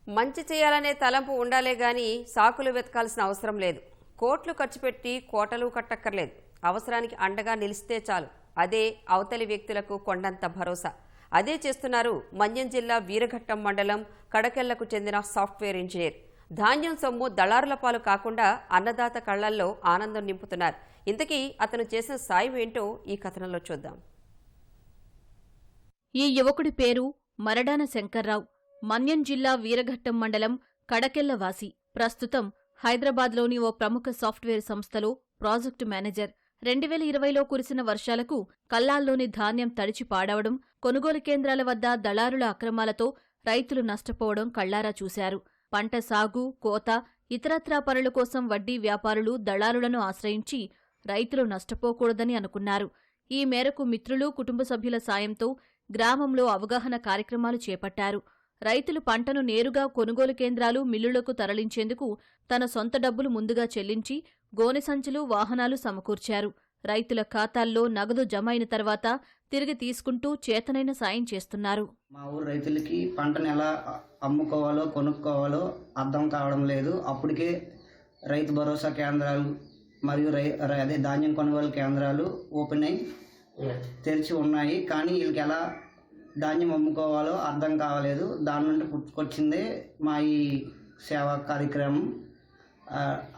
మంచి చేయాలనే తలంపు ఉండాలే గాని సాకులు వెతకాల్సిన అవసరం లేదు. కోట్లు ఖర్చు పెట్టి కోటలు కట్టక్కర్లేదు. అవసరానికి అండగా నిలిస్తే చాలు. అదే అవతలి వ్యక్తులకు కొండంత భరోసా. అదే చేస్తున్నారు మన్యం జిల్లా వీరఘట్టం మండలం కడకెళ్లకు చెందిన సాఫ్ట్వేర్ ఇంజనీర్. ధాన్యం సొమ్ము దళారుల పాలు కాకుండా అన్నదాత కళ్లల్లో ఆనందం నింపుతున్నారు. ఇంతకీ అతను చేసిన సాయం ఏంటో ఈ కథనంలో చూద్దాం. ఈ యువకుడి పేరు మరడాన శంకర్రావు. మన్యం జిల్లా వీరఘట్టం మండలం కడకెళ్లవాసి. ప్రస్తుతం హైదరాబాద్లోని ఓ ప్రముఖ సాఫ్ట్వేర్ సంస్థలో ప్రాజెక్టు మేనేజర్. 2020లో కురిసిన వర్షాలకు కల్లాల్లోని ధాన్యం తడిచి పాడవడం, కొనుగోలు కేంద్రాల వద్ద దళారుల అక్రమాలతో రైతులు నష్టపోవడం కళ్లారా చూశారు. పంట సాగు, కోత, ఇతరత్రా పనుల కోసం వడ్డీ వ్యాపారులు దళారులను ఆశ్రయించి రైతులు నష్టపోకూడదని అనుకున్నారు. ఈ మేరకు మిత్రులు, కుటుంబ సభ్యుల సాయంతో గ్రామంలో అవగాహన కార్యక్రమాలు చేపట్టారు. రైతులు పంటను నేరుగా కొనుగోలు కేంద్రాలు, మిల్లులకు తరలించేందుకు తన సొంత డబ్బులు ముందుగా చెల్లించి గోనె సంచులు, వాహనాలు సమకూర్చారు. రైతుల ఖాతాల్లో నగదు జమ అయిన తర్వాత తిరిగి తీసుకుంటూ చేతనైన సాయం చేస్తున్నారు. మా ఊరు రైతులకి పంటను ఎలా అమ్ముకోవాలో, కొనుక్కోవాలో అర్థం కావడం లేదు. అప్పటికే రైతు భరోసా కేంద్రాలు మరియు అదే ధాన్యం కొనుగోలు కేంద్రాలు ఓపెన్ అయి తెరిచి ఉన్నాయి. కానీ వీళ్ళకి ఎలా ధాన్యం అమ్ముకోవాలో అర్థం కావలేదు. దాని నుండి పుట్టుకొచ్చిందే మా ఈ సేవా కార్యక్రమం.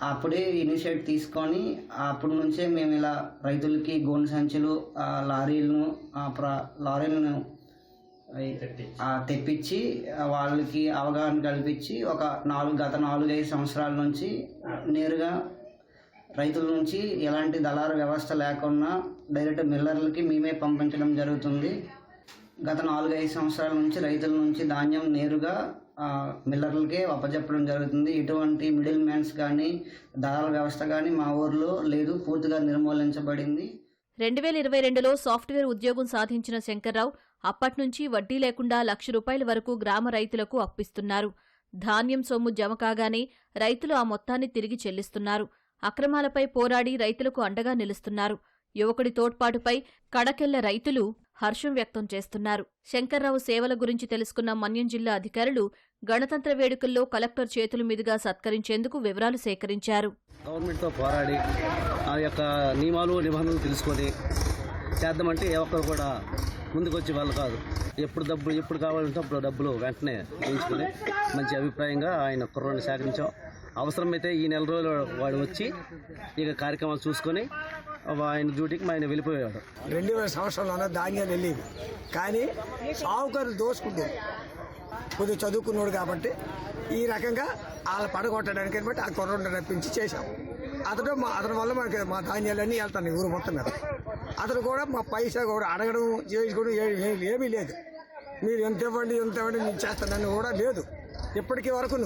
అప్పుడే ఇనిషియేట్ తీసుకొని అప్పటి నుంచే మేము ఇలా రైతులకి గోనె సంచులు, లారీలను తెప్పించి వాళ్ళకి అవగాహన కల్పించి గత 4-5 సంవత్సరాల నుంచి నేరుగా రైతుల నుంచి ఎలాంటి దళారు వ్యవస్థ లేకుండా డైరెక్ట్ మిల్లర్లకి మేమే పంపించడం జరుగుతుంది. గత 4-5 సంవత్సరాల నుంచి రైతుల నుంచి ధాన్యం నేరుగా మిల్లర్లకే అప్పచెప్పడం జరుగుతుంది. ఎటువంటి మిడిల్ మ్యాన్స్ కానీ దళాల వ్యవస్థ కానీ మా ఊర్లో లేదు, పూర్తిగా నిర్మూలించబడింది. 2022లో సాఫ్ట్వేర్ ఉద్యోగం సాధించిన శంకర్రావు అప్పట్నుంచి వడ్డీ లేకుండా ₹1,00,000 వరకు గ్రామ రైతులకు అప్పిస్తున్నారు. ధాన్యం సొమ్ము జమ కాగానే రైతులు ఆ మొత్తాన్ని తిరిగి చెల్లిస్తున్నారు. అక్రమాలపై పోరాడి రైతులకు అండగా నిలుస్తున్నారు. యువకుడి తోడ్పాటుపై కడకెళ్ల రైతులు హర్షం వ్యక్తం చేస్తున్నారు. శంకర్రావు సేవల గురించి తెలుసుకున్న మన్యం జిల్లా అధికారులు గణతంత్ర వేడుకల్లో కలెక్టర్ చేతుల మీదుగా సత్కరించేందుకు వివరాలు సేకరించారు. గవర్నమెంట్తో పోరాడి ఆ యొక్క నియమాలు, నిబంధనలు తెలుసుకొని చేద్దామంటే ఏ ఒక్కరు కూడా ముందుకొచ్చే వాళ్ళు కాదు. ఎప్పుడు కావాలంటే అప్పుడు డబ్బులు వెంటనే వేయించుకొని మంచి అభిప్రాయంగా ఆయన కుర్రాన్ని సేకరించాం. అవసరమైతే ఈ నెల రోజులు వాడు వచ్చి ఇక కార్యక్రమాలు చూసుకొని ఆయన డ్యూటీకి ఆయన వెళ్ళిపోయాడు. 2000 సంవత్సరంలోనే ధాన్యాలు వెళ్ళేవి, కానీ సావుకారులు దోసుకుంటారు. కొద్దిగా చదువుకున్నాడు కాబట్టి ఈ రకంగా వాళ్ళ పడగొట్టడానికి బట్టి ఆ కుర్రను రప్పించి చేశాం. అతని వల్ల మనకి మా ధాన్యాలన్నీ వెళ్తాను ఊరు మొత్తం మీద. అతను కూడా మా పైసా కూడా అడగడం, చేసుకోవడం ఏమీ లేదు. మీరు ఎంత ఇవ్వండి నేను చేస్తానని కూడా లేదు. ఇప్పటికీ వరకు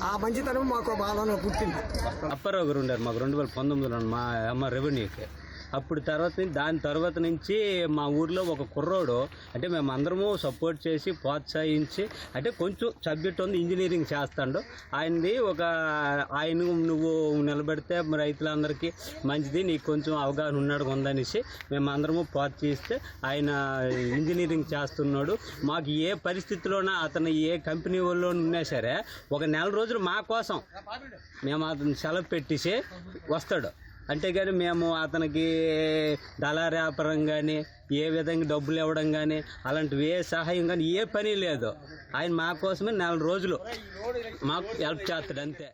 ఆ మంచితనం మాకు బాగా పుట్టింది. అప్పారావు గారు ఉండారు మాకు 2019లో మా అమ్మ రెవెన్యూకి. అప్పుడు దాని తర్వాత నుంచి మా ఊర్లో ఒక కుర్రోడు, అంటే మేము అందరము సపోర్ట్ చేసి ప్రోత్సహించి, అంటే కొంచెం సబ్జెక్ట్ ఉంది, ఇంజనీరింగ్ చేస్తాడు. ఆయన నువ్వు నిలబెడితే రైతులందరికీ మంచిది, నీకు కొంచెం అవగాహన ఉన్నాడు ఉందనేసి మేము అందరము ప్రోత్సహిస్తే ఆయన ఇంజనీరింగ్ చేస్తున్నాడు. మాకు ఏ పరిస్థితిలోనా అతను ఏ కంపెనీ వాళ్ళు ఉన్నా సరే 1 నెల రోజులు మా కోసం మేము అతను సెలవు పెట్టేసి వస్తాడు. అంతేగాని మేము అతనికి దళారీ వ్యాపారం కానీ, ఏ విధంగా డబ్బులు ఇవ్వడం కానీ, అలాంటివి ఏ సహాయం కానీ ఏ పని లేదు. ఆయన మా కోసమే 4 రోజులు మాకు హెల్ప్ చేస్తాడు అంతే.